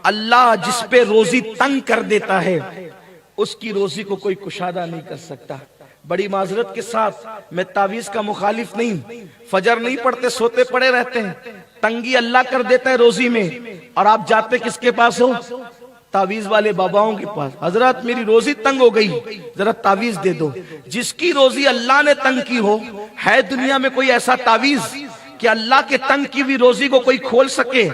اللہ جس پہ روزی تنگ کر دیتا ہے اس کی روزی کو کوئی کشادہ نہیں کر سکتا. بڑی معذرت کے ساتھ میں تعویذ کا مخالف نہیں، فجر نہیں پڑھتے سوتے پڑے رہتے ہیں، تنگی اللہ کر دیتا ہے روزی میں، اور آپ جاتے کس کے پاس ہو؟ تعویذ والے باباؤں کے پاس. حضرت میری روزی تنگ ہو گئی، ذرا تعویذ دے دو. جس کی روزی اللہ نے تنگ کی ہو، ہے دنیا میں کوئی ایسا تعویذ کہ اللہ کے تنگ کی ہوئی روزی کو کوئی کھول سکے؟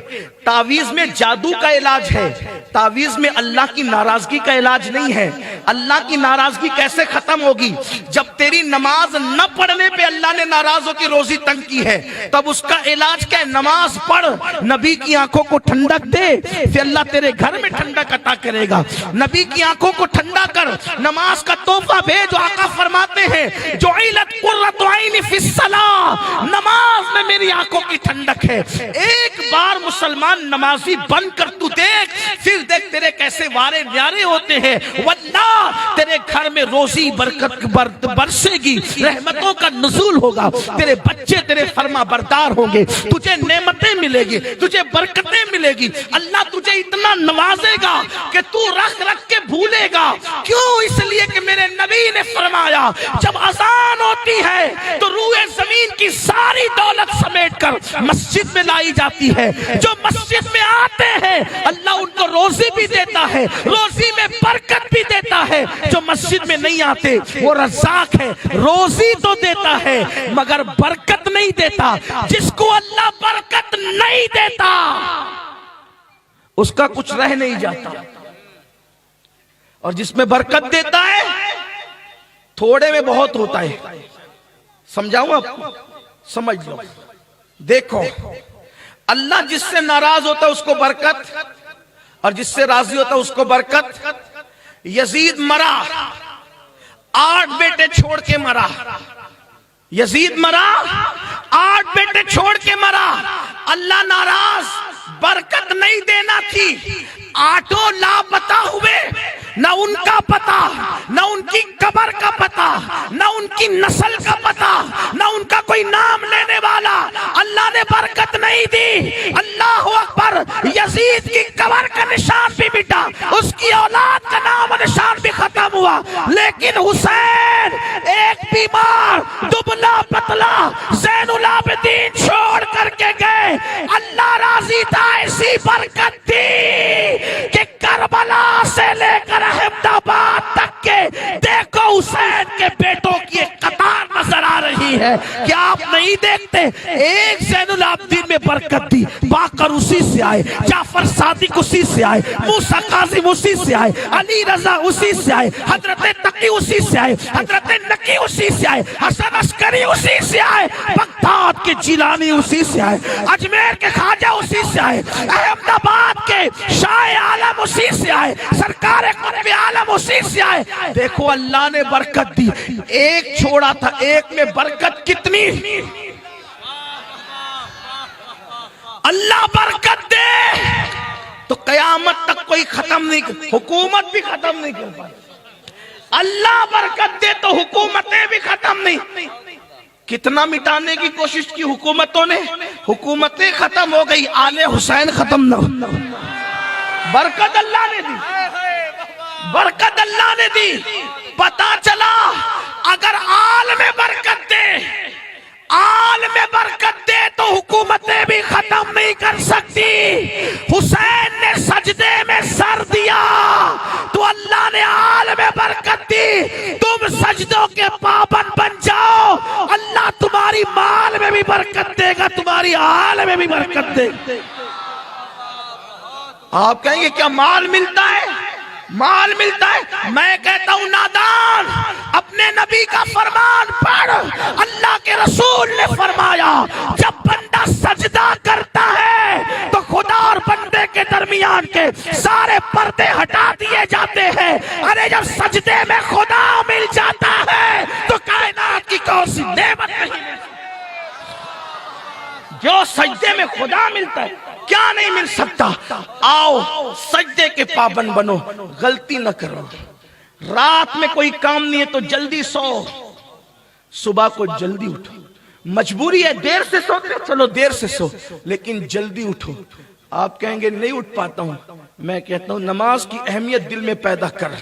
تعویذ میں جادو کا علاج ہے، تعویذ میں اللہ کی ناراضگی کا علاج نہیں ہے. اللہ کی ناراضگی کیسے ختم ہوگی؟ جب تیری نماز نہ پڑھنے پہ اللہ نے ناراض ہو کے روزی تنگ کی ہے، تب اس کا علاج کیا ہے؟ نماز پڑھ، نبی کی آنکھوں کو ٹھنڈک دے، پھر اللہ تیرے گھر میں ٹھنڈک عطا کرے گا. نبی کی آنکھوں کو ٹھنڈا کر، نماز کا تحفہ بھیج. آقا فرماتے ہیں جعلت قرۃ عینی فی الصلاۃ، نماز میں میری آنکھوں کی ٹھنڈک ہے. ایک بار مسلمان نمازی بن کر تو دیکھ، پھر دیکھ تیرے کیسے وارے نیارے ہوتے ہیں. واللہ تیرے گھر میں روزی برکت برسے گی، رحمتوں کا نزول ہوگا، تیرے بچے تیرے فرما بردار ہوں گے، تجھے نعمتیں ملے گی، تجھے برکتیں ملے گی. اللہ تجھے اتنا نوازے گا کہ تو رکھ رکھ کے بھولے گا. کیوں؟ اس لیے کہ میرے نبی نے فرمایا جب اذان ہوتی ہے تو روئے زمین کی ساری دولت سمیٹ کر مسجد میں لائی جاتی ہے. جو مسجد میں آتے ہیں اللہ ان کو روزی بھی دیتا ہے، روزی میں برکت بھی دیتا ہے. جو مسجد میں نہیں آتے وہ رزاق ہے، روزی تو دیتا ہے مگر برکت نہیں دیتا. جس کو اللہ برکت نہیں دیتا اس کا کچھ رہ نہیں جاتا، اور جس میں برکت دیتا ہے تھوڑے میں بہت ہوتا ہے. سمجھاؤں آپ کو؟ سمجھ لو. دیکھو اللہ جس سے ناراض ہوتا ہے اس کو برکت، اور جس سے راضی ہوتا ہے اس کو برکت. یزید مرا، 8 بیٹے چھوڑ کے مرا. یزید مرا، 8 بیٹے چھوڑ کے مرا. اللہ ناراض، برکت نہیں دینا تھی. 8 لاپتہ ہوئے، نہ ان کا پتہ، نہ ان کی قبر کا پتہ، نہ ان کی نسل کا پتہ، نہ ان کا کوئی نام لینے والا. اللہ نے برکت نہیں دی. اللہ اکبر. یزید کی قبر کا نشان بھی مٹا، اس کی اولاد کا نام و نشان بھی ختم ہوا. لیکن حسین ایک بیمار دبلا پتلا زین العابدین چھوڑ کر کے گئے. اللہ راضی تھا، ایسی برکت دی کہ کربلا سے لے کر احمد آباد تک کے دیکھو حسین کے بیٹوں کی ایک قطار نظر آ رہی ہے. کیا آپ نہیں دیکھتے؟ ایک زین العابدین میں برکت دی، باقر اسی سے آئے، جعفر صادق اسی سے آئے، موسیٰ کاظم اسی سے آئے، علی رضا اسی سے آئے، حضرت تقی اسی سے آئے، حضرت نقی اسی سے آئے، حسن عسکری اسی سے آئے، بغداد کے جیلانی اسی سے آئے، اجمیر کے خواجہ اسی سے آئے، احمد آباد کے شاہ عالم اسی سے آئے، سرکار قطب عالم اسی سے آئے. دیکھو اللہ نے برکت دی. ایک چھوڑا تھا، ایک میں برکت کتنی. اللہ برکت دے تو قیامت تک کوئی ختم نہیں، حکومت بھی ختم نہیں کر پائے. اللہ برکت دے تو حکومتیں بھی ختم نہیں. کتنا مٹانے کی کوشش کی حکومتوں نے، حکومتیں ختم ہو گئی، آل حسین ختم نہ ہو. برکت اللہ نے دی، برکت اللہ نے دی. پتا چلا اگر آل میں برکت دے، آل میں برکت دے تو حکومتیں بھی ختم نہیں کر سکتی. حسین نے سجدے میں سر دیا تو اللہ نے آل میں برکت دی. تم سجدوں کے پابند بن جاؤ، اللہ تمہاری مال میں بھی برکت دے گا، تمہاری آل میں بھی برکت دے گا. آپ کہیں گے کیا مال ملتا ہے؟ مال ملتا ہے. میں کہتا ہوں نادان، اپنے نبی کا فرمان پڑھ. اللہ کے رسول نے فرمایا جب بندہ سجدہ کرتا ہے تو خدا اور بندے کے درمیان کے سارے پردے ہٹا دیے جاتے ہیں. ارے جب سجدے میں خدا مل جاتا ہے تو کائنات کی کون سی نعمت نہیں مل سکتی. جو سجدے میں خدا ملتا ہے کیا نہیں مل سکتا. آؤ سجدے کے پابند بنو، غلطی نہ کرو. رات میں کوئی کام نہیں ہے تو جلدی سو، صبح کو جلدی اٹھو. مجبوری ہے دیر سے سوتے، چلو دیر سے سو، لیکن جلدی اٹھو. آپ کہیں گے نہیں اٹھ پاتا ہوں، میں کہتا ہوں نماز کی اہمیت دل میں پیدا کر،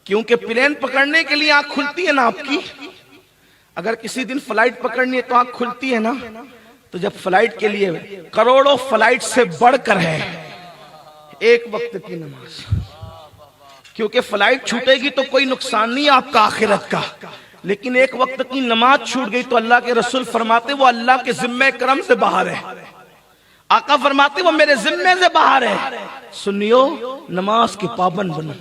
کیونکہ پلین پکڑنے کے لیے آنکھ کھلتی ہے نا آپ کی، اگر کسی دن فلائٹ پکڑنی ہے تو آنکھ کھلتی ہے نا، تو جب فلائٹ کے لیے کروڑوں فلائٹ سے بڑھ کر ہے ایک وقت کی نماز، کیونکہ فلائٹ چھوٹے گی تو کوئی نقصان نہیں آپ کا آخرت کا، لیکن ایک وقت کی نماز چھوٹ گئی تو اللہ کے رسول فرماتے وہ اللہ کے ذمہ کرم سے باہر ہے، آقا فرماتے وہ میرے ذمے سے باہر ہے۔ سنیو، نماز کے پابند بنو۔